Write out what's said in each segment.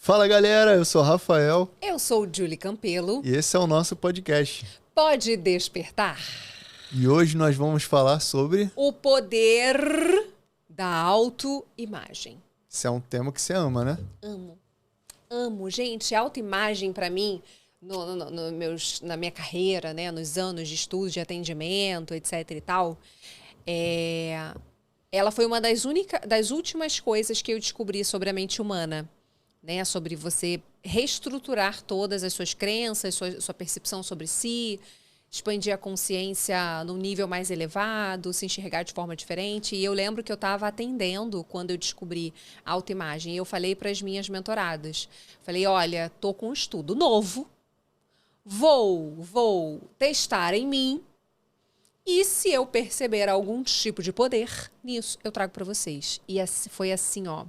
Fala galera, eu sou o Rafael Eu sou o Julie Campelo. e esse é o nosso podcast. Pode despertar E hoje nós vamos falar sobre... o poder da autoimagem. Isso é um tema que você ama, né? Amo. Gente, autoimagem para mim, na minha carreira, né, nos anos de estudo, de atendimento, etc e tal, ela foi uma das últimas coisas que eu descobri sobre a mente humana. Né, sobre você reestruturar todas as suas crenças, sua percepção sobre si, expandir a consciência num nível mais elevado, se enxergar de forma diferente. E eu lembro que eu estava atendendo quando eu descobri a autoimagem. E eu falei para as minhas mentoradas, olha, tô com um estudo novo, vou testar em mim e se eu perceber algum tipo de poder nisso, eu trago para vocês. E foi assim, ó.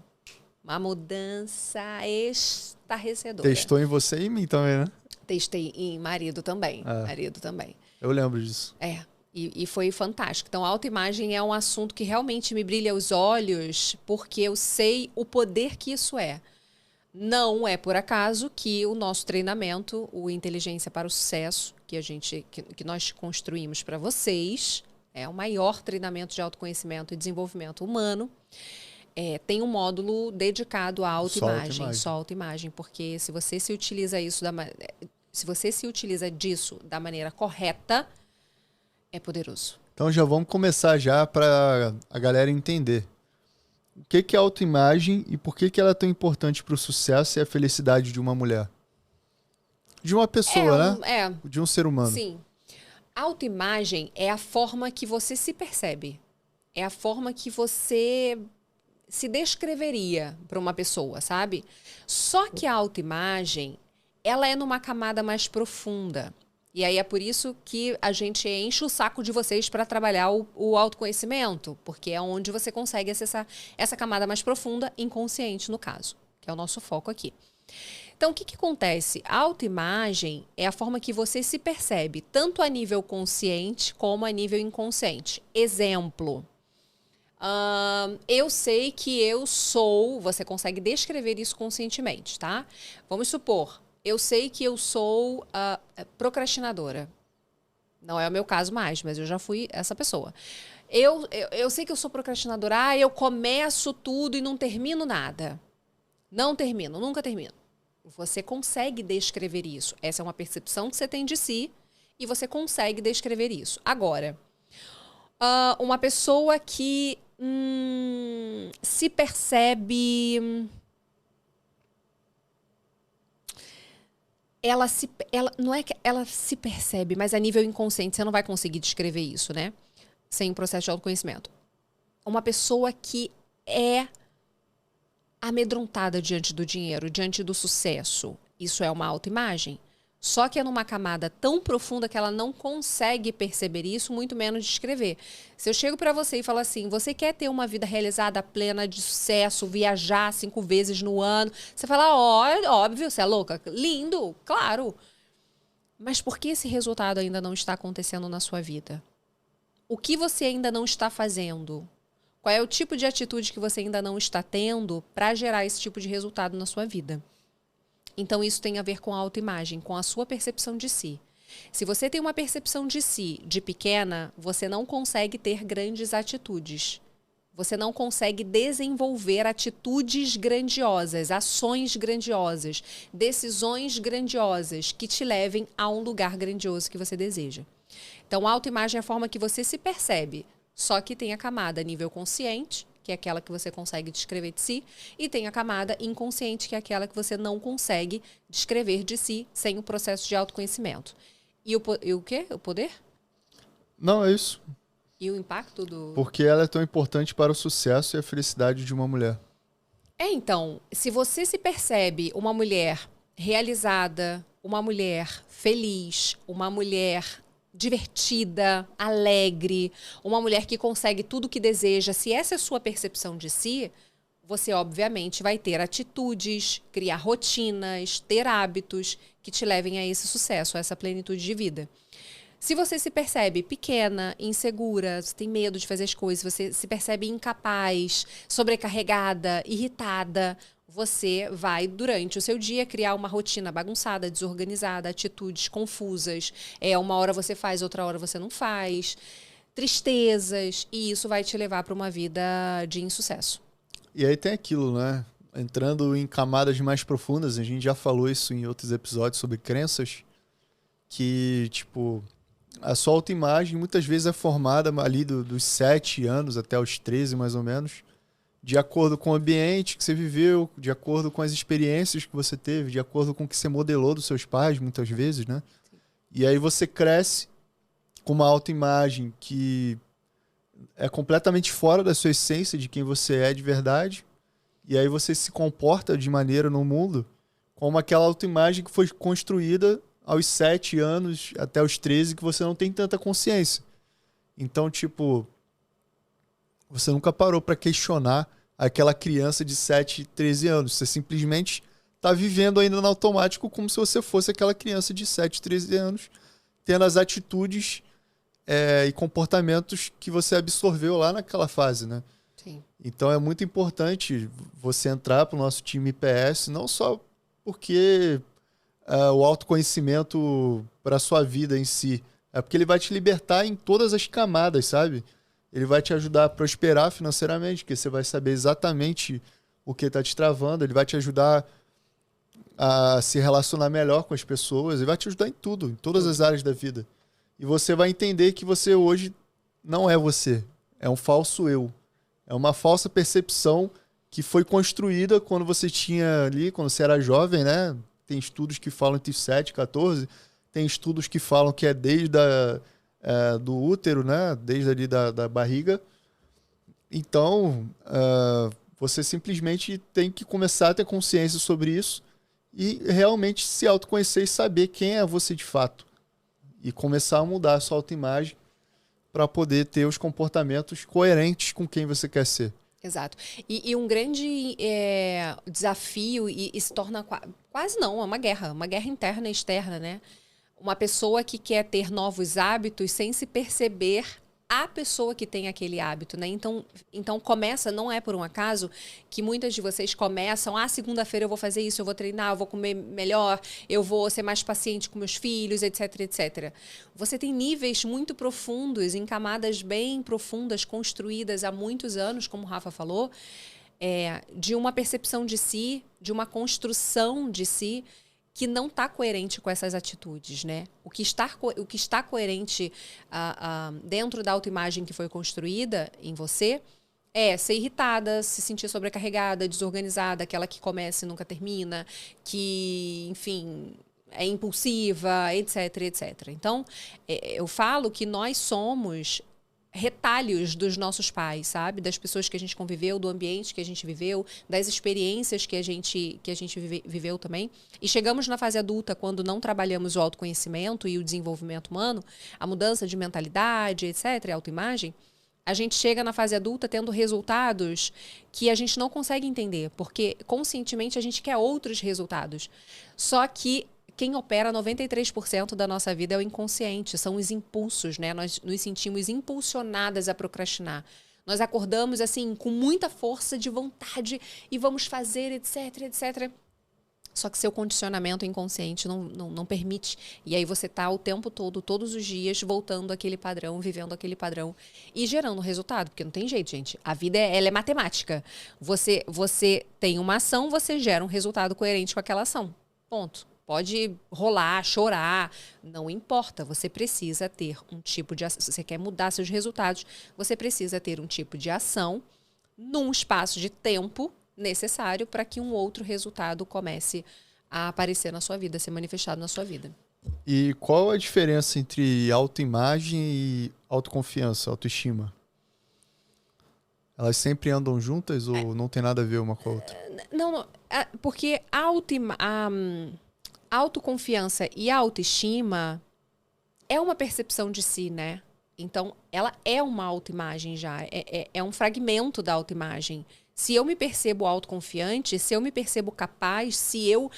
Uma mudança estarrecedora. Testou em você e em mim também, né? Testei em marido também. Marido também. Eu lembro disso. E foi fantástico. Então, a autoimagem é um assunto que realmente me brilha os olhos, porque eu sei o poder que isso é. Não é por acaso que o nosso treinamento, o Inteligência para o Sucesso, que nós construímos para vocês, é o maior treinamento de autoconhecimento e desenvolvimento humano. Tem um módulo dedicado à autoimagem, só autoimagem, porque se você se utiliza disso da maneira correta, é poderoso. Então já vamos começar já para a galera entender. O que é autoimagem e por que ela é tão importante para o sucesso e a felicidade de uma mulher? De uma pessoa, né? De um ser humano. Sim. A autoimagem é a forma que você se percebe. É a forma que você se descreveria para uma pessoa, sabe? Só que a autoimagem, ela é numa camada mais profunda. E aí é por isso que a gente enche o saco de vocês para trabalhar o autoconhecimento, porque é onde você consegue acessar essa camada mais profunda, inconsciente no caso, que é o nosso foco aqui. Então, o que acontece? A autoimagem é a forma que você se percebe, tanto a nível consciente como a nível inconsciente. Exemplo. Eu sei que eu sou... Você consegue descrever isso conscientemente, tá? Vamos supor, eu sei que eu sou procrastinadora. Não é o meu caso mais, mas eu já fui essa pessoa. Eu sei que eu sou procrastinadora. Eu começo tudo e não termino nada. Não termino, nunca termino. Você consegue descrever isso. Essa é uma percepção que você tem de si e você consegue descrever isso. Agora, uma pessoa que se percebe... Não é que ela se percebe, mas a nível inconsciente, você não vai conseguir descrever isso, né? Sem um processo de autoconhecimento. Uma pessoa que é amedrontada diante do dinheiro, diante do sucesso, isso é uma autoimagem. Só que é numa camada tão profunda que ela não consegue perceber isso, muito menos descrever. Se eu chego para você e falo assim, você quer ter uma vida realizada, plena, de sucesso, viajar 5 vezes no ano? Você fala, óbvio, você é louca? Lindo, claro. Mas por que esse resultado ainda não está acontecendo na sua vida? O que você ainda não está fazendo? Qual é o tipo de atitude que você ainda não está tendo para gerar esse tipo de resultado na sua vida? Então, isso tem a ver com a autoimagem, com a sua percepção de si. Se você tem uma percepção de si de pequena, você não consegue ter grandes atitudes. Você não consegue desenvolver atitudes grandiosas, ações grandiosas, decisões grandiosas que te levem a um lugar grandioso que você deseja. Então, a autoimagem é a forma que você se percebe, só que tem a camada a nível consciente, que é aquela que você consegue descrever de si, e tem a camada inconsciente, que é aquela que você não consegue descrever de si sem o processo de autoconhecimento. E o quê? O poder? Não, é isso. E o impacto do... Porque ela é tão importante para o sucesso e a felicidade de uma mulher. Então, se você se percebe uma mulher realizada, uma mulher feliz, uma mulher divertida, alegre, uma mulher que consegue tudo o que deseja, se essa é a sua percepção de si, você obviamente vai ter atitudes, criar rotinas, ter hábitos que te levem a esse sucesso, a essa plenitude de vida. Se você se percebe pequena, insegura, você tem medo de fazer as coisas, você se percebe incapaz, sobrecarregada, irritada, você vai, durante o seu dia, criar uma rotina bagunçada, desorganizada, atitudes confusas. Uma hora você faz, outra hora você não faz. Tristezas. E isso vai te levar para uma vida de insucesso. E aí tem aquilo, né? Entrando em camadas mais profundas, a gente já falou isso em outros episódios sobre crenças, que, tipo, a sua autoimagem muitas vezes é formada ali dos 7 anos até os 13, mais ou menos, de acordo com o ambiente que você viveu, de acordo com as experiências que você teve, de acordo com o que você modelou dos seus pais, muitas vezes, né? E aí você cresce com uma autoimagem que é completamente fora da sua essência, de quem você é de verdade, e aí você se comporta de maneira no mundo como aquela autoimagem que foi construída aos 7 anos até os 13, que você não tem tanta consciência. Então, tipo, você nunca parou para questionar aquela criança de 7, 13 anos. Você simplesmente está vivendo ainda no automático como se você fosse aquela criança de 7, 13 anos, tendo as atitudes e comportamentos que você absorveu lá naquela fase, né? Sim. Então é muito importante você entrar para o nosso time IPS, não só porque o autoconhecimento para a sua vida em si, é porque ele vai te libertar em todas as camadas, sabe? Ele vai te ajudar a prosperar financeiramente, porque você vai saber exatamente o que está te travando, ele vai te ajudar a se relacionar melhor com as pessoas, ele vai te ajudar em tudo, em todas as áreas da vida. E você vai entender que você hoje não é você, é um falso eu. É uma falsa percepção que foi construída quando você tinha ali, quando você era jovem, né? Tem estudos que falam entre 7 e 14, tem estudos que falam que é desde do útero, né? Desde ali da barriga. Então, você simplesmente tem que começar a ter consciência sobre isso e realmente se autoconhecer e saber quem é você de fato. E começar a mudar a sua autoimagem para poder ter os comportamentos coerentes com quem você quer ser. Exato. E um grande desafio, e se torna quase não, é uma guerra interna e externa, né? Uma pessoa que quer ter novos hábitos sem se perceber a pessoa que tem aquele hábito, né? Então começa, não é por um acaso que muitas de vocês começam, segunda-feira eu vou fazer isso, eu vou treinar, eu vou comer melhor, eu vou ser mais paciente com meus filhos, etc, etc. Você tem níveis muito profundos, em camadas bem profundas, construídas há muitos anos, como o Rafa falou, de uma percepção de si, de uma construção de si, que não está coerente com essas atitudes, né? O que está coerente dentro da autoimagem que foi construída em você é ser irritada, se sentir sobrecarregada, desorganizada, aquela que começa e nunca termina, que, enfim, é impulsiva, etc, etc. Então, eu falo que nós somos retalhos dos nossos pais, sabe? Das pessoas que a gente conviveu, do ambiente que a gente viveu, das experiências que a gente viveu também. E chegamos na fase adulta, quando não trabalhamos o autoconhecimento e o desenvolvimento humano, a mudança de mentalidade, etc., a autoimagem, a gente chega na fase adulta tendo resultados que a gente não consegue entender, porque conscientemente a gente quer outros resultados. Só que quem opera 93% da nossa vida é o inconsciente, são os impulsos, né? Nós nos sentimos impulsionadas a procrastinar. Nós acordamos, assim, com muita força de vontade e vamos fazer, etc, etc. Só que seu condicionamento inconsciente não permite. E aí você está o tempo todo, todos os dias, voltando àquele padrão, vivendo aquele padrão e gerando resultado. Porque não tem jeito, gente. A vida ela é matemática. Você tem uma ação, você gera um resultado coerente com aquela ação. Ponto. Pode rolar, chorar, não importa. Você precisa ter um tipo de ação. Se você quer mudar seus resultados, você precisa ter um tipo de ação num espaço de tempo necessário para que um outro resultado comece a aparecer na sua vida, a ser manifestado na sua vida. E qual a diferença entre autoimagem e autoconfiança, autoestima? Elas sempre andam juntas ou não tem nada a ver uma com a outra? Não, porque a autoconfiança e a autoestima é uma percepção de si, né? Então, ela é uma autoimagem já, é um fragmento da autoimagem. Se eu me percebo autoconfiante, se eu me percebo capaz, se eu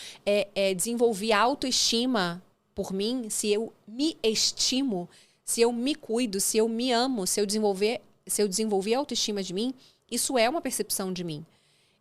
desenvolvi autoestima por mim, se eu me estimo, se eu me cuido, se eu me amo, se eu desenvolvi autoestima de mim, isso é uma percepção de mim.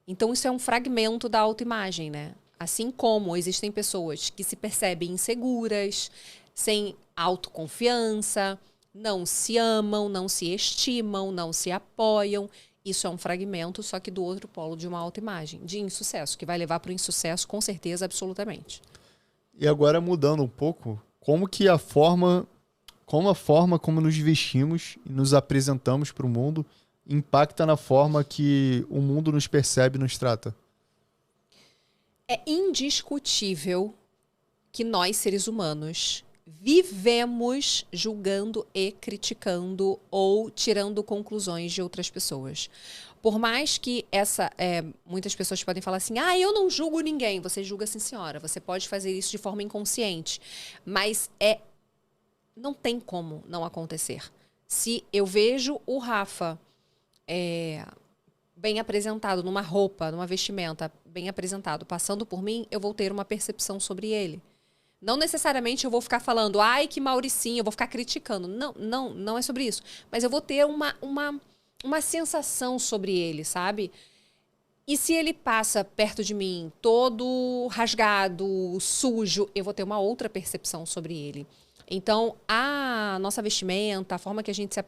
Então, isso é um fragmento da autoimagem, né? Assim como existem pessoas que se percebem inseguras, sem autoconfiança, não se amam, não se estimam, não se apoiam. Isso é um fragmento, só que do outro polo de uma autoimagem, de insucesso, que vai levar para o insucesso com certeza, absolutamente. E agora mudando um pouco, a forma como nos vestimos e nos apresentamos para o mundo impacta na forma que o mundo nos percebe e nos trata? É indiscutível que nós, seres humanos, vivemos julgando e criticando ou tirando conclusões de outras pessoas. Por mais que muitas pessoas podem falar assim, eu não julgo ninguém. Você julga, sim, senhora. Você pode fazer isso de forma inconsciente. Mas não tem como não acontecer. Se eu vejo o Rafa bem apresentado, numa roupa, numa vestimenta bem apresentado, passando por mim, eu vou ter uma percepção sobre ele. Não necessariamente eu vou ficar falando, ai, que Mauricinho, eu vou ficar criticando. Não é sobre isso. Mas eu vou ter uma sensação sobre ele, sabe? E se ele passa perto de mim todo rasgado, sujo, eu vou ter uma outra percepção sobre ele. Então, a nossa vestimenta, a forma que a gente se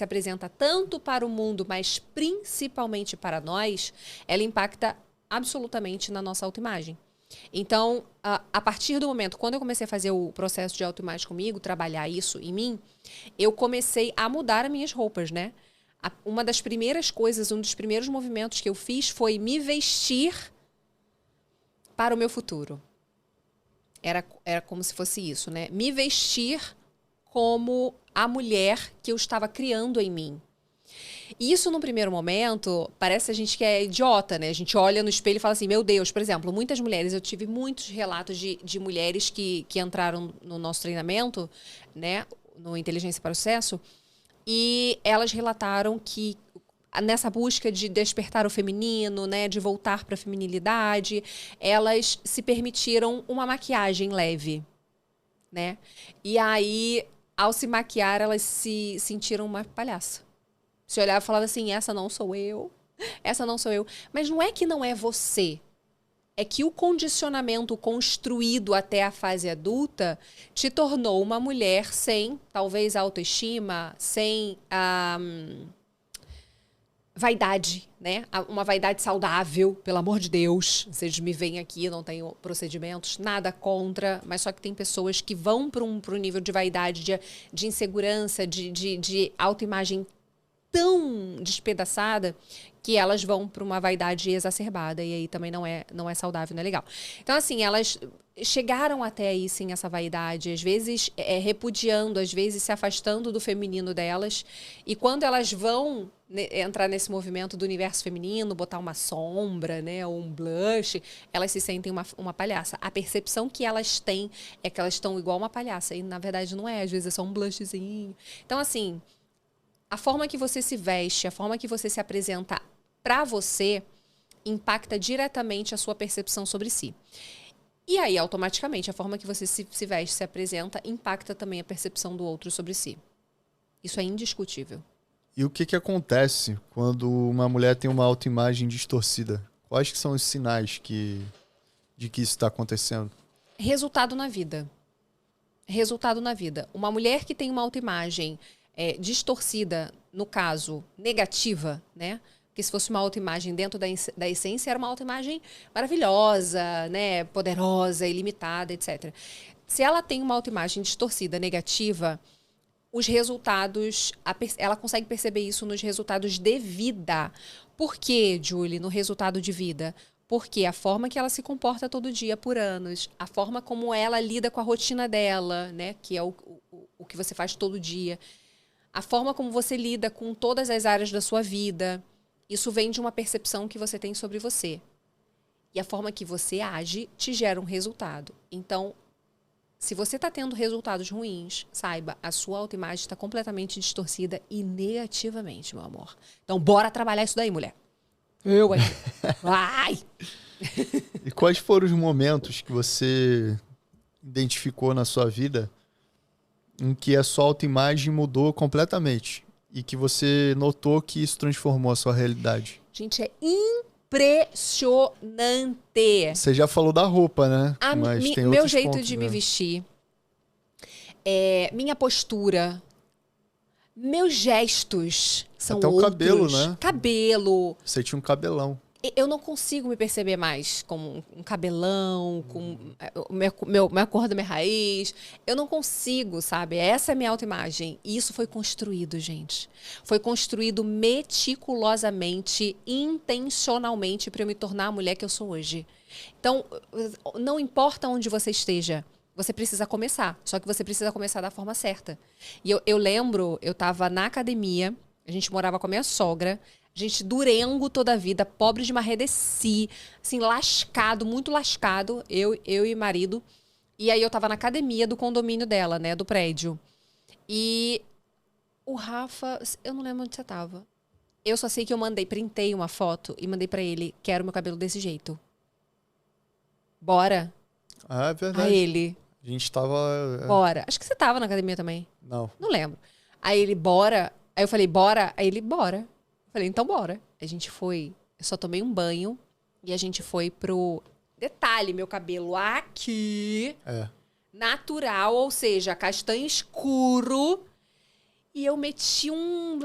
apresenta tanto para o mundo, mas principalmente para nós, ela impacta absolutamente na nossa autoimagem. Então, a partir do momento, quando eu comecei a fazer o processo de autoimagem comigo, trabalhar isso em mim, eu comecei a mudar as minhas roupas, né? Uma das primeiras coisas, um dos primeiros movimentos que eu fiz foi me vestir para o meu futuro. Era como se fosse isso, né? Me vestir como a mulher que eu estava criando em mim. E isso, no primeiro momento, parece a gente que é idiota, né? A gente olha no espelho e fala assim, meu Deus, por exemplo, muitas mulheres, eu tive muitos relatos de mulheres que entraram no nosso treinamento, né? No Inteligência para o Sucesso, e elas relataram que nessa busca de despertar o feminino, né, de voltar para a feminilidade, elas se permitiram uma maquiagem leve, né? E aí, ao se maquiar, elas se sentiram uma palhaça. Se olhava e falava assim, essa não sou eu. Mas não é que não é você. É que o condicionamento construído até a fase adulta te tornou uma mulher sem, talvez, autoestima, sem vaidade, né? Uma vaidade saudável, pelo amor de Deus. Vocês me veem aqui, não tenho procedimentos, nada contra, mas só que tem pessoas que vão para um nível de vaidade, de insegurança, de autoimagem tão despedaçada que elas vão para uma vaidade exacerbada e aí também não é saudável, não é legal. Então, assim, elas chegaram até aí, sim, essa vaidade, às vezes repudiando, às vezes se afastando do feminino delas. E quando elas vão entrar nesse movimento do universo feminino, botar uma sombra, né, ou um blush, elas se sentem uma palhaça. A percepção que elas têm é que elas estão igual uma palhaça. E, na verdade, não é. Às vezes é só um blushzinho. Então, assim, a forma que você se veste, a forma que você se apresenta para você impacta diretamente a sua percepção sobre si. E aí, automaticamente, a forma que você se veste, se apresenta, impacta também a percepção do outro sobre si. Isso é indiscutível. E o que acontece quando uma mulher tem uma autoimagem distorcida? Quais que são os sinais de que isso está acontecendo? Resultado na vida. Resultado na vida. Uma mulher que tem uma autoimagem distorcida, no caso, negativa, né? Porque se fosse uma autoimagem dentro da essência, era uma autoimagem maravilhosa, né? Poderosa, ilimitada, etc. Se ela tem uma autoimagem distorcida, negativa, os resultados, ela consegue perceber isso nos resultados de vida. Por quê, Julie, no resultado de vida? Porque a forma que ela se comporta todo dia por anos, a forma como ela lida com a rotina dela, né? Que é o que você faz todo dia, a forma como você lida com todas as áreas da sua vida, isso vem de uma percepção que você tem sobre você. E a forma que você age te gera um resultado. Então, se você está tendo resultados ruins, saiba, a sua autoimagem está completamente distorcida e negativamente, meu amor. Então, bora trabalhar isso daí, mulher. Eu aqui. Vai! E quais foram os momentos que você identificou na sua vida em que a sua autoimagem mudou completamente e que você notou que isso transformou a sua realidade? Gente, é impressionante. Você já falou da roupa, né? Mas tem Meu outros jeito pontos, de né? me vestir, minha postura, meus gestos são Até o outros. cabelo, né? Cabelo. Você tinha um cabelão. Eu não consigo me perceber mais como um cabelão, com minha cor da minha raiz. Eu não consigo, sabe? Essa é a minha autoimagem. E isso foi construído, gente. Foi construído meticulosamente, intencionalmente, para eu me tornar a mulher que eu sou hoje. Então, não importa onde você esteja, você precisa começar. Só que você precisa começar da forma certa. E eu lembro, eu estava na academia, a gente morava com a minha sogra. Gente, durengo toda a vida, pobre de marredeci, assim, lascado, muito lascado, eu e marido. E aí eu tava na academia do condomínio dela, né, do prédio. E o Rafa, eu não lembro onde você tava. Eu só sei que eu printei uma foto e mandei pra ele, quero meu cabelo desse jeito. Bora? Ah, é verdade. Aí ele, A gente tava... bora. Acho que você tava na academia também. Não. Não lembro. Aí ele, bora. Aí eu falei, bora? Aí ele, bora. Falei, então bora. A gente foi, eu só tomei um banho e a gente foi pro... Detalhe, meu cabelo aqui, natural, ou seja, castanho escuro. E eu meti um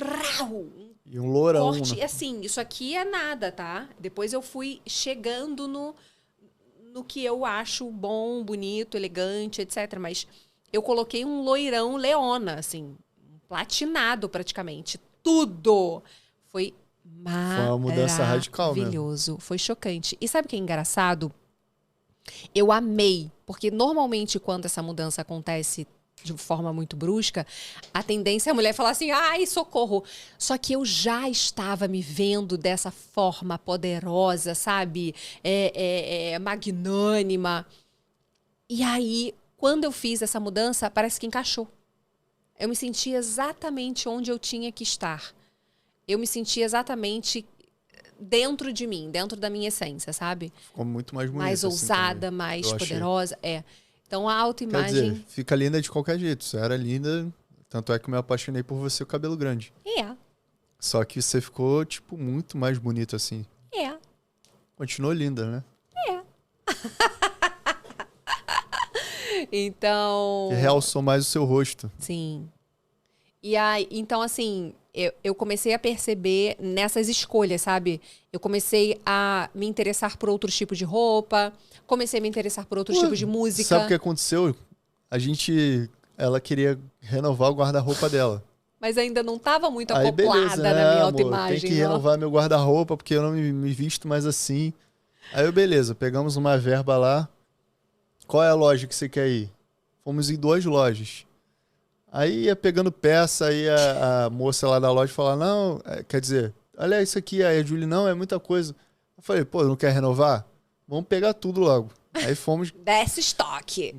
E um lourão, corte. né? E assim, isso aqui é nada, tá? Depois eu fui chegando no que eu acho bom, bonito, elegante, etc. Mas eu coloquei um loirão leona, assim, platinado praticamente. Tudo! Foi uma mudança radical mesmo. maravilhoso. Foi chocante. E sabe o que é engraçado? Eu amei, porque normalmente quando essa mudança acontece de forma muito brusca, a tendência é a mulher falar assim, ai, socorro. Só que eu já estava me vendo dessa forma poderosa, sabe? Magnânima. E aí, quando eu fiz essa mudança, parece que encaixou. Eu me senti exatamente onde eu tinha que estar. Eu me senti exatamente dentro de mim, dentro da minha essência, sabe? Ficou muito mais bonita. Mais ousada, assim, mais eu achei. poderosa. Então a Quer autoimagem. dizer, fica linda de qualquer jeito. Você era linda, tanto é que eu me apaixonei por você, o cabelo grande. Só que você ficou, tipo, muito mais bonito assim. Continuou linda, né? Então. Que realçou mais o seu rosto. Sim. E aí, então, assim, eu comecei a perceber nessas escolhas, sabe? Eu comecei a me interessar por outros tipos de roupa, comecei a me interessar por outros tipos de música. Sabe o que aconteceu? Ela queria renovar o guarda-roupa dela. Mas ainda não estava muito Aí, acoplada beleza, né, na minha amor? autoimagem. Tem que renovar meu guarda-roupa, porque eu não me visto mais assim. Aí, beleza, pegamos uma verba lá. Qual é a loja que você quer ir? Fomos em 2 lojas. Aí ia pegando peça, aí a moça lá da loja falava, não, quer dizer, olha isso aqui, aí a Julie, não, é muita coisa. Eu falei, pô, não quer renovar? Vamos pegar tudo logo. Aí fomos... Desce estoque.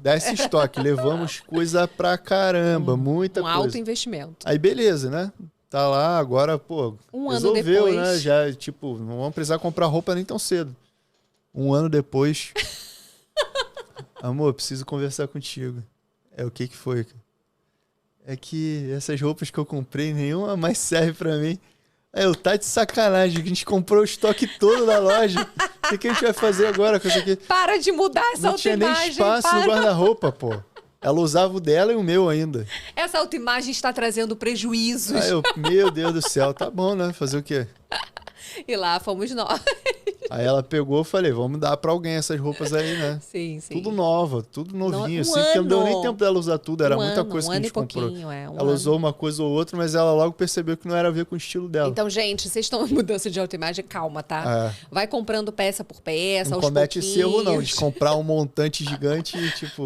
Levamos coisa pra caramba, muita coisa. Um alto investimento. Aí beleza, né? Tá lá, agora, pô, Um ano resolveu, depois... né? Já, tipo, não vamos precisar comprar roupa nem tão cedo. 1 ano depois... Amor, preciso conversar contigo. O que foi? É que essas roupas que eu comprei, nenhuma mais serve pra mim. Aí eu, tá de sacanagem, a gente comprou o estoque todo da loja. O que a gente vai fazer agora com isso aqui? Para de mudar essa Não tinha nem autoimagem. espaço no guarda-roupa, pô. Ela usava o dela e o meu ainda. Essa autoimagem está trazendo prejuízos. Aí eu, meu Deus do céu, tá bom, né? Fazer o quê? E lá fomos nós. Aí ela pegou e falei, vamos dar pra alguém essas roupas aí, né? Sim, sim. Tudo nova, tudo novinho, assim, ano. porque não deu nem tempo dela usar tudo, era muita coisa que a ano gente e comprou. pouquinho, Ela usou uma coisa ou outra, mas ela logo percebeu que não era a ver com o estilo dela. Então, gente, vocês estão em mudança de autoimagem, calma, tá? Vai comprando peça por peça, não aos comete pouquinhos. esse erro não, de comprar um montante gigante e tipo...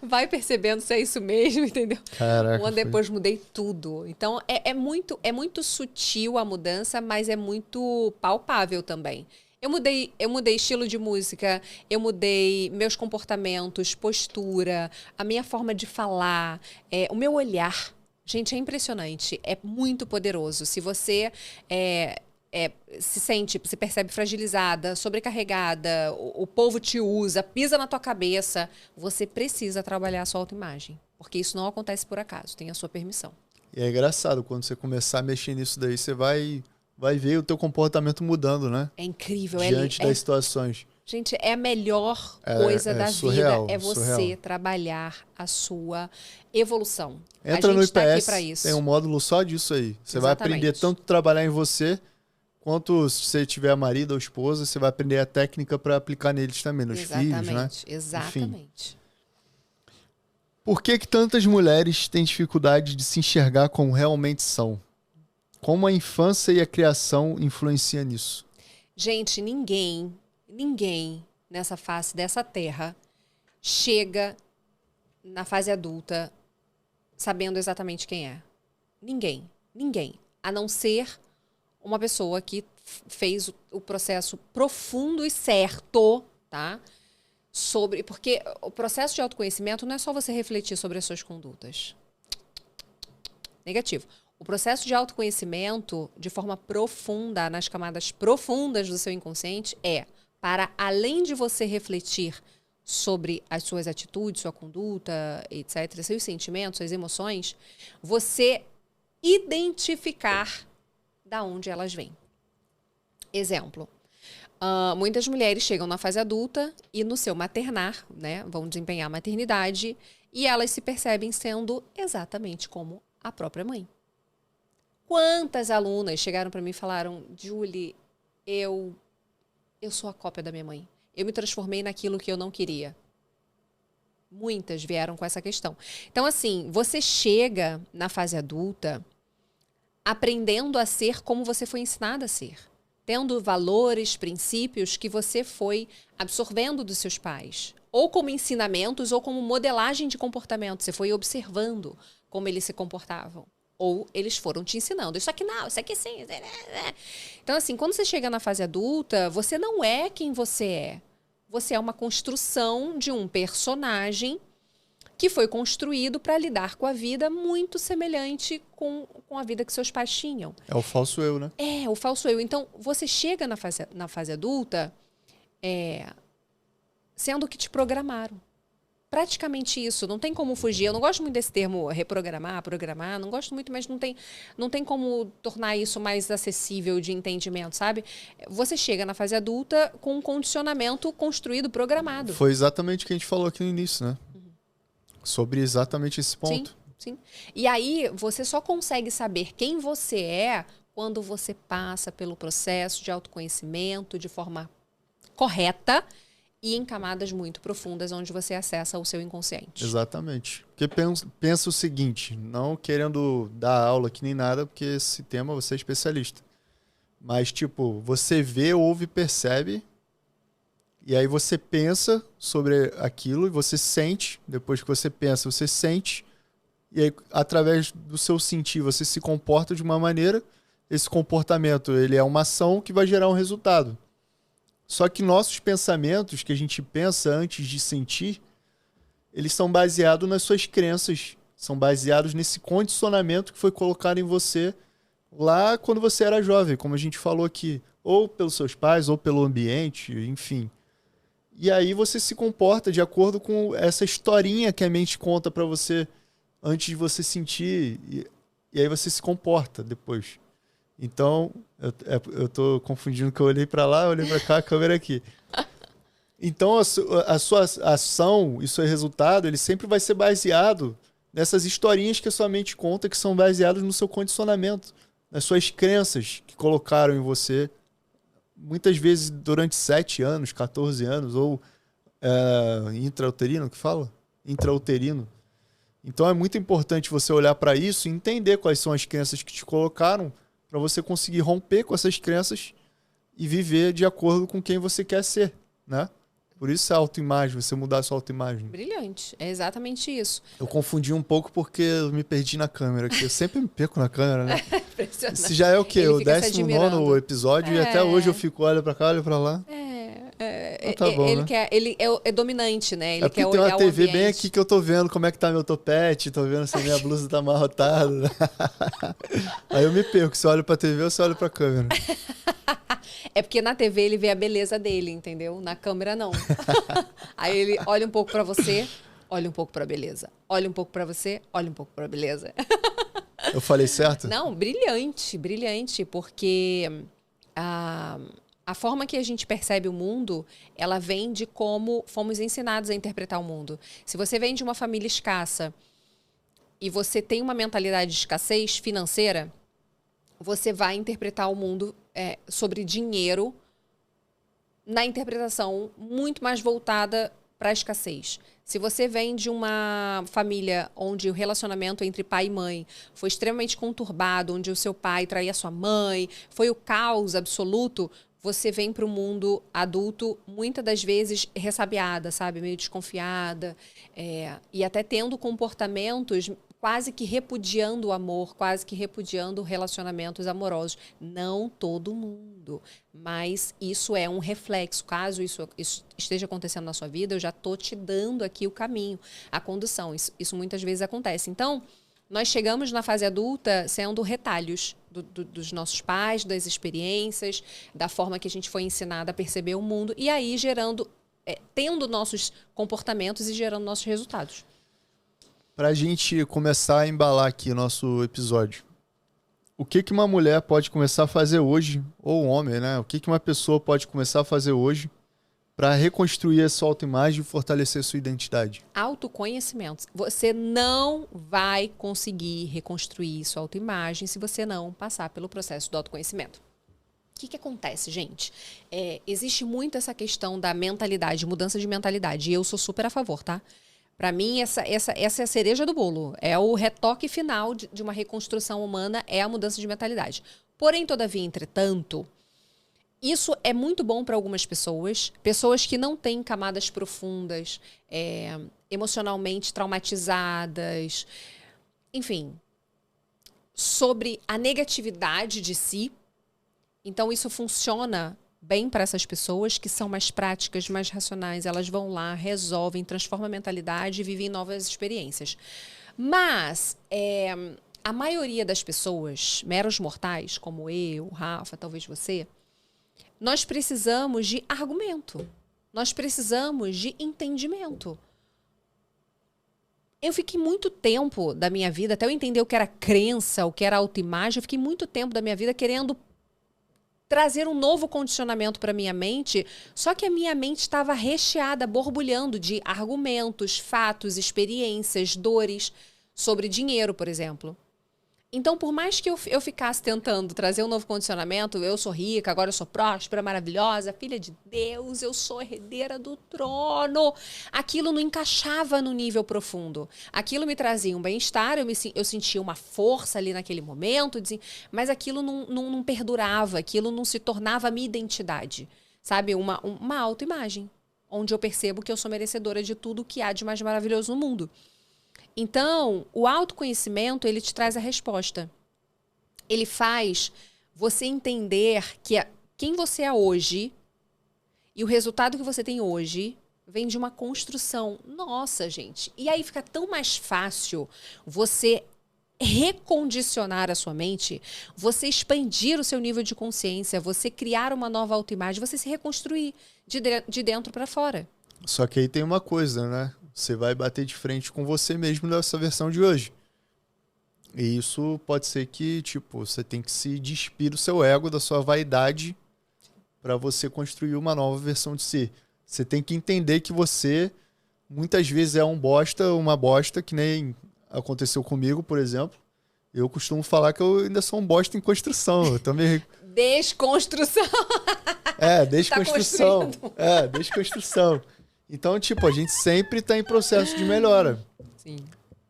Vai percebendo se é isso mesmo, entendeu? Caraca, Um ano depois mudei tudo. Então, é muito sutil a mudança, mas é muito palpável também. Eu mudei estilo de música, eu mudei meus comportamentos, postura, a minha forma de falar, o meu olhar. Gente, é impressionante, é muito poderoso. Se você se percebe fragilizada, sobrecarregada, o povo te usa, pisa na tua cabeça, você precisa trabalhar a sua autoimagem. Porque isso não acontece por acaso, tem a sua permissão. E é engraçado, quando você começar a mexer nisso daí, você vai vai ver o teu comportamento mudando, né? É incrível. Diante das situações. Gente, é a melhor coisa da surreal, vida, é você surreal. trabalhar a sua evolução. Entra a gente no tá aqui IPS, para isso. tem um módulo só disso aí. Você vai aprender tanto a trabalhar em você, quanto se você tiver marido ou esposa, você vai aprender a técnica para aplicar neles também, nos filhos, né? Exatamente. Enfim. Por que tantas mulheres têm dificuldade de se enxergar como realmente são? Como a infância e a criação influenciam nisso? Gente, ninguém nessa face dessa terra chega na fase adulta sabendo exatamente quem é. Ninguém. A não ser uma pessoa que fez o processo profundo e certo, tá? Porque o processo de autoconhecimento não é só você refletir sobre as suas condutas. Negativo. O processo de autoconhecimento, de forma profunda, nas camadas profundas do seu inconsciente, para além de você refletir sobre as suas atitudes, sua conduta, etc., seus sentimentos, suas emoções, você identificar da onde elas vêm. Exemplo. Muitas mulheres chegam na fase adulta e no seu maternar, né, vão desempenhar a maternidade e elas se percebem sendo exatamente como a própria mãe. Quantas alunas chegaram para mim e falaram: Julie, eu sou a cópia da minha mãe. Eu me transformei naquilo que eu não queria. Muitas vieram com essa questão. Então, assim, você chega na fase adulta aprendendo a ser como você foi ensinada a ser. Tendo valores, princípios que você foi absorvendo dos seus pais. Ou como ensinamentos, ou como modelagem de comportamento. Você foi observando como eles se comportavam. Ou eles foram te ensinando. Isso aqui não, isso aqui sim. Então, assim, quando você chega na fase adulta, você não é quem você é. Você é uma construção de um personagem que foi construído para lidar com a vida muito semelhante com a vida que seus pais tinham. É o falso eu, né? É, o falso eu. Então, você chega na fase adulta sendo que te programaram. Praticamente isso, não tem como fugir. Eu não gosto muito desse termo reprogramar, programar, não gosto muito, mas não tem como tornar isso mais acessível de entendimento, sabe? Você chega na fase adulta com um condicionamento construído, programado. Foi exatamente o que a gente falou aqui no início, né? Sobre exatamente esse ponto. Sim. E aí, você só consegue saber quem você é quando você passa pelo processo de autoconhecimento de forma correta e em camadas muito profundas, onde você acessa o seu inconsciente. Exatamente. Porque pensa o seguinte, não querendo dar aula aqui nem nada, porque esse tema você é especialista. Mas, tipo, você vê, ouve, percebe, e aí você pensa sobre aquilo e você sente, depois que você pensa, você sente, e aí, através do seu sentir, você se comporta de uma maneira, esse comportamento ele é uma ação que vai gerar um resultado. Só que nossos pensamentos, que a gente pensa antes de sentir, eles são baseados nas suas crenças, são baseados nesse condicionamento que foi colocado em você lá quando você era jovem, como a gente falou aqui, ou pelos seus pais, ou pelo ambiente, enfim. E aí você se comporta de acordo com essa historinha que a mente conta pra você antes de você sentir, e aí você se comporta depois. Então, eu tô confundindo que eu olhei pra lá, eu olhei pra cá, a câmera aqui. Então, a sua ação e seu resultado, ele sempre vai ser baseado nessas historinhas que a sua mente conta, que são baseadas no seu condicionamento, nas suas crenças que colocaram em você, muitas vezes durante 7 anos, 14 anos, ou intrauterino, que fala? Intrauterino. Então, é muito importante você olhar para isso e entender quais são as crenças que te colocaram, para você conseguir romper com essas crenças e viver de acordo com quem você quer ser, né? Por isso é autoimagem, você mudar a sua autoimagem. Brilhante, é exatamente isso. Eu confundi um pouco porque eu me perdi na câmera, que eu sempre me perco na câmera, né? Impressionante. Esse já é o quê? Ele O fica se 19º episódio e até hoje eu fico, olha pra cá, olha pra lá. Tá bom, ele né? ele é dominante, né? Ele É porque quer tem olhar uma o TV ambiente. bem aqui que eu tô vendo como é que tá meu topete, tô vendo se a minha blusa tá amarrotada. Aí eu me perco, se eu olho pra TV ou se eu olho pra câmera. É porque na TV ele vê a beleza dele, entendeu? Na câmera não. Aí ele olha um pouco pra você, olha um pouco pra beleza. Olha um pouco pra você, olha um pouco pra beleza. Eu falei certo? Não, brilhante, brilhante, porque a forma que a gente percebe o mundo, ela vem de como fomos ensinados a interpretar o mundo. Se você vem de uma família escassa e você tem uma mentalidade de escassez financeira, você vai interpretar o mundo sobre dinheiro na interpretação muito mais voltada para a escassez. Se você vem de uma família onde o relacionamento entre pai e mãe foi extremamente conturbado, onde o seu pai traía sua mãe, foi o caos absoluto, você vem para o mundo adulto muitas das vezes ressabiada, sabe? Meio desconfiada, e até tendo comportamentos quase que repudiando o amor, quase que repudiando relacionamentos amorosos. Não todo mundo, mas isso é um reflexo. Caso isso esteja acontecendo na sua vida, eu já estou te dando aqui o caminho, a condução. Isso muitas vezes acontece. Então, nós chegamos na fase adulta sendo retalhos dos nossos pais, das experiências, da forma que a gente foi ensinada a perceber o mundo, e aí tendo nossos comportamentos e gerando nossos resultados. Para a gente começar a embalar aqui o nosso episódio, o que uma mulher pode começar a fazer hoje, ou um homem, né? O que uma pessoa pode começar a fazer hoje para reconstruir a sua autoimagem e fortalecer sua identidade? Autoconhecimento. Você não vai conseguir reconstruir sua autoimagem se você não passar pelo processo do autoconhecimento. O que acontece, gente? Existe muito essa questão da mentalidade, mudança de mentalidade. E eu sou super a favor, tá? Para mim, essa é a cereja do bolo. É o retoque final de uma reconstrução humana, é a mudança de mentalidade. Porém, todavia, entretanto, isso é muito bom para algumas pessoas que não têm camadas profundas, emocionalmente traumatizadas, enfim, sobre a negatividade de si. Então, isso funciona bem para essas pessoas que são mais práticas, mais racionais. Elas vão lá, resolvem, transformam a mentalidade e vivem novas experiências. Mas a maioria das pessoas, meros mortais, como eu, Rafa, talvez você, nós precisamos de argumento. Nós precisamos de entendimento. Eu fiquei muito tempo da minha vida, até eu entender o que era crença, o que era autoimagem, eu fiquei muito tempo da minha vida querendo trazer um novo condicionamento para minha mente, só que a minha mente estava recheada, borbulhando de argumentos, fatos, experiências, dores sobre dinheiro, por exemplo. Então, por mais que eu ficasse tentando trazer um novo condicionamento, eu sou rica, agora eu sou próspera, maravilhosa, filha de Deus, eu sou herdeira do trono, aquilo não encaixava no nível profundo. Aquilo me trazia um bem-estar, eu sentia uma força ali naquele momento, mas aquilo não perdurava, aquilo não se tornava a minha identidade, sabe? Uma autoimagem, onde eu percebo que eu sou merecedora de tudo que há de mais maravilhoso no mundo. Então, o autoconhecimento, ele te traz a resposta. Ele faz você entender que quem você é hoje e o resultado que você tem hoje vem de uma construção. Nossa, gente. E aí fica tão mais fácil você recondicionar a sua mente, você expandir o seu nível de consciência, você criar uma nova autoimagem, você se reconstruir de dentro para fora. Só que aí tem uma coisa, né? Você vai bater de frente com você mesmo nessa versão de hoje. E isso pode ser que, você tem que se despir do seu ego, da sua vaidade, para você construir uma nova versão de si. Você tem que entender que você, muitas vezes, é uma bosta, que nem aconteceu comigo, por exemplo. Eu costumo falar que eu ainda sou um bosta em construção. Eu também... Desconstrução. Desconstrução. Desconstrução. Então, a gente sempre está em processo de melhora. Sim.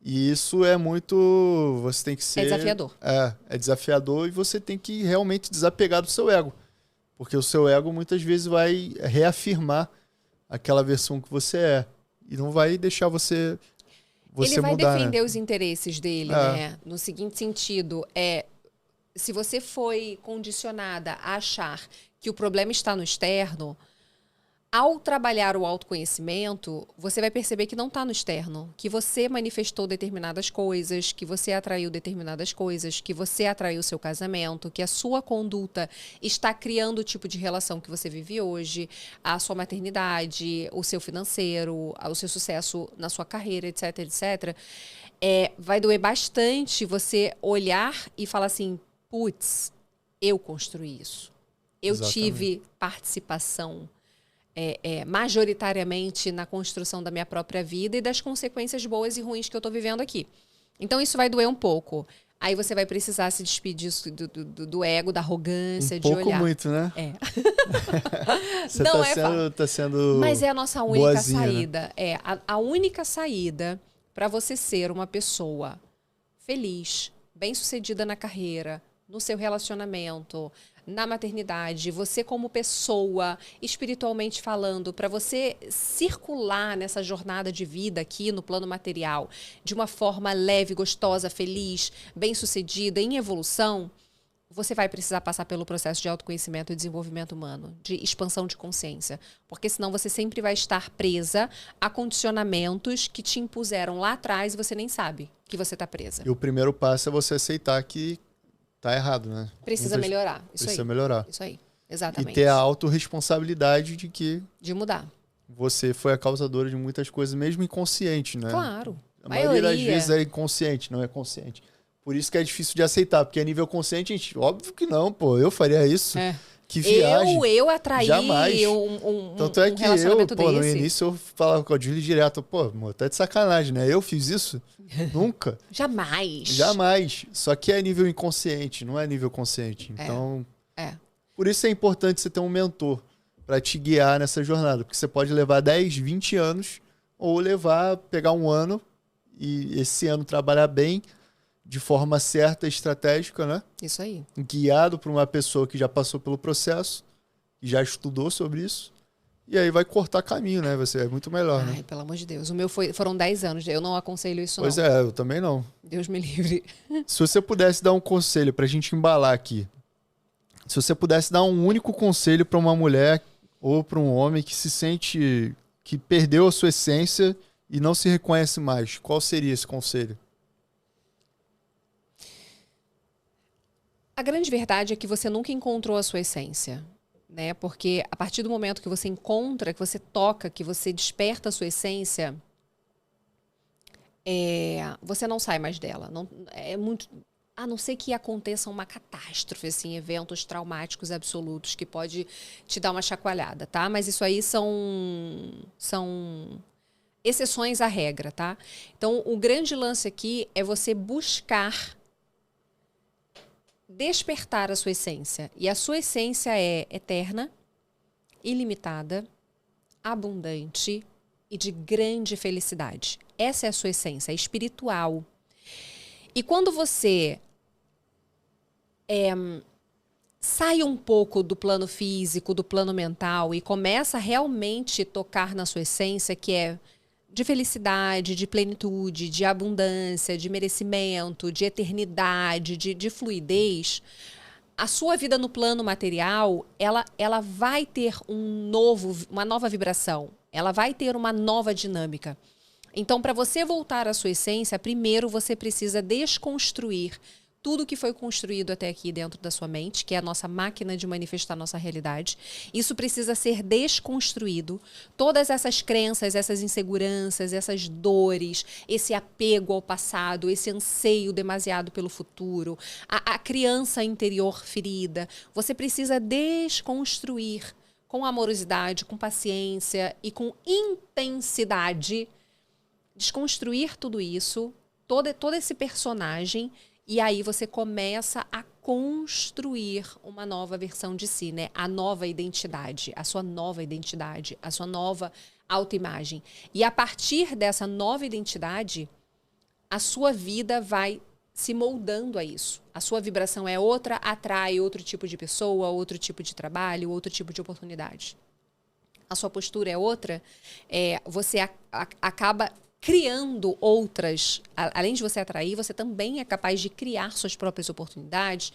E isso é muito... Você tem que ser... É desafiador. É desafiador e você tem que realmente desapegar do seu ego. Porque o seu ego muitas vezes vai reafirmar aquela versão que você é. E não vai deixar você ele vai mudar, defender né? os interesses dele, né? No seguinte sentido, se você foi condicionada a achar que o problema está no externo... Ao trabalhar o autoconhecimento, você vai perceber que não está no externo, que você manifestou determinadas coisas, que você atraiu determinadas coisas, que você atraiu o seu casamento, que a sua conduta está criando o tipo de relação que você vive hoje, a sua maternidade, o seu financeiro, o seu sucesso na sua carreira, etc, etc. Vai doer bastante você olhar e falar assim, putz, eu construí isso. Eu tive participação majoritariamente na construção da minha própria vida e das consequências boas e ruins que eu estou vivendo aqui. Então, isso vai doer um pouco. Aí você vai precisar se despedir do ego, da arrogância, de olhar. Um pouco muito, né? Você não tá sendo Mas é a nossa única boazinha, saída. né? A única saída para você ser uma pessoa feliz, bem-sucedida na carreira, no seu relacionamento, na maternidade, você como pessoa, espiritualmente falando, para você circular nessa jornada de vida aqui no plano material de uma forma leve, gostosa, feliz, bem-sucedida, em evolução, você vai precisar passar pelo processo de autoconhecimento e desenvolvimento humano, de expansão de consciência. Porque senão você sempre vai estar presa a condicionamentos que te impuseram lá atrás e você nem sabe que você está presa. E o primeiro passo é você aceitar que tá errado, né? Precisa melhorar. Precisa melhorar. Isso aí, exatamente. E ter a autorresponsabilidade de mudar. Você foi a causadora de muitas coisas, mesmo inconsciente, né? Claro. A maioria das vezes é inconsciente, não é consciente. Por isso que é difícil de aceitar, porque a nível consciente, a gente, óbvio que não, pô, eu faria isso. Que viagem. Eu atraí jamais. Tanto é que relacionamento no início eu falava com a Julie direto, pô, amor, tá de sacanagem, né? Eu fiz isso? Nunca. Jamais. Só que é nível inconsciente, não é nível consciente. Então, por isso é importante você ter um mentor para te guiar nessa jornada, porque você pode levar 10, 20 anos ou pegar um ano e esse ano trabalhar bem, de forma certa, estratégica, né? Isso aí. Guiado por uma pessoa que já passou pelo processo, que já estudou sobre isso, e aí vai cortar caminho, né? Vai ser muito melhor, né? Pelo amor de Deus. O meu foram 10 anos. Eu não aconselho isso, Pois não. Eu também não. Deus me livre. Se você pudesse dar um conselho pra gente embalar aqui, se você pudesse dar um único conselho pra uma mulher ou pra um homem que se sente que perdeu a sua essência e não se reconhece mais, qual seria esse conselho? A grande verdade é que você nunca encontrou a sua essência, né? Porque a partir do momento que você encontra, que você toca, que você desperta a sua essência, você não sai mais dela. Não, a não ser que aconteça uma catástrofe, assim, eventos traumáticos absolutos que pode te dar uma chacoalhada, tá? Mas isso aí são exceções à regra, tá? Então, o grande lance aqui é você buscar despertar a sua essência. E a sua essência é eterna, ilimitada, abundante e de grande felicidade. Essa é a sua essência, é espiritual. E quando você sai um pouco do plano físico, do plano mental e começa a realmente tocar na sua essência, que é de felicidade, de plenitude, de abundância, de merecimento, de eternidade, de fluidez, a sua vida no plano material, ela vai ter uma nova vibração, ela vai ter uma nova dinâmica. Então, para você voltar à sua essência, primeiro você precisa desconstruir tudo que foi construído até aqui dentro da sua mente, que é a nossa máquina de manifestar nossa realidade. Isso precisa ser desconstruído. Todas essas crenças, essas inseguranças, essas dores, esse apego ao passado, esse anseio demasiado pelo futuro, a criança interior ferida, você precisa desconstruir com amorosidade, com paciência e com intensidade, desconstruir tudo isso, todo esse personagem. E aí você começa a construir uma nova versão de si, né? A nova identidade, a sua nova autoimagem. E a partir dessa nova identidade, a sua vida vai se moldando a isso. A sua vibração é outra, atrai outro tipo de pessoa, outro tipo de trabalho, outro tipo de oportunidade. A sua postura é outra, você acaba criando outras, além de você atrair, você também é capaz de criar suas próprias oportunidades,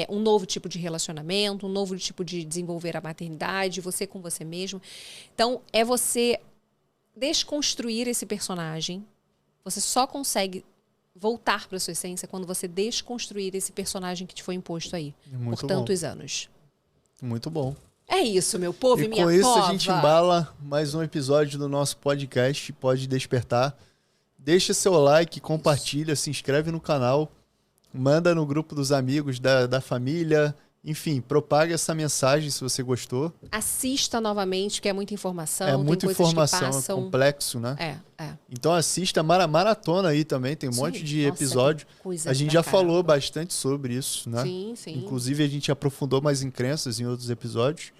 um novo tipo de relacionamento, um novo tipo de desenvolver a maternidade, você com você mesmo. Então, é você desconstruir esse personagem. Você só consegue voltar para a sua essência quando você desconstruir esse personagem que te foi imposto aí por tantos anos. Muito bom. É isso, meu povo e minha pova. Com isso pova. a gente embala mais um episódio do nosso podcast Pode Despertar. Deixa seu like, compartilha, se inscreve no canal, manda no grupo dos amigos, da família. Enfim, propaga essa mensagem se você gostou. Assista novamente, que é muita informação. É muita tem coisas informação, que é passam. complexo, né? É. Então assista maratona aí também, tem um monte de Nossa, episódio. tem coisa A gente pra já caramba. falou bastante sobre isso, né? Sim. Inclusive a gente aprofundou mais em crenças em outros episódios.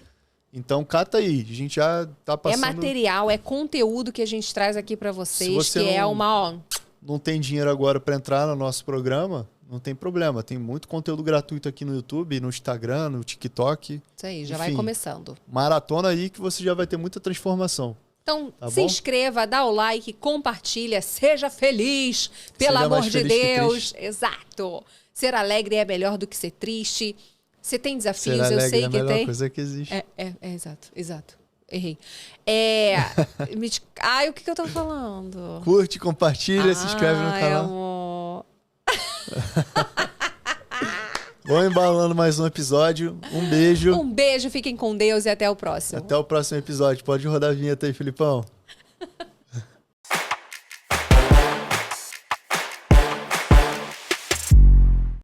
Então cata aí, a gente já tá É passando... material, é conteúdo que a gente traz aqui pra vocês, Se você que é não- uma... Ó, Não tem dinheiro agora para entrar no nosso programa, não tem problema. Tem muito conteúdo gratuito aqui no YouTube, no Instagram, no TikTok. isso aí, já vai Enfim. começando. Maratona aí que você já vai ter muita transformação. Então, Tá se bom? inscreva, dá o like, compartilha, seja feliz, pelo Seja amor mais de feliz que Deus. triste. Exato. Ser alegre é melhor do que ser triste. Você tem desafios, Ser eu alegre sei é a que melhor tem. coisa que existe. Exato. Errei. O que eu tô falando? Curte, compartilha, se inscreve no Ai, canal. amor. Vamos embalando mais um episódio. Um beijo. Um beijo, fiquem com Deus e até o próximo. Até o próximo episódio. Pode rodar a vinheta aí, Filipão.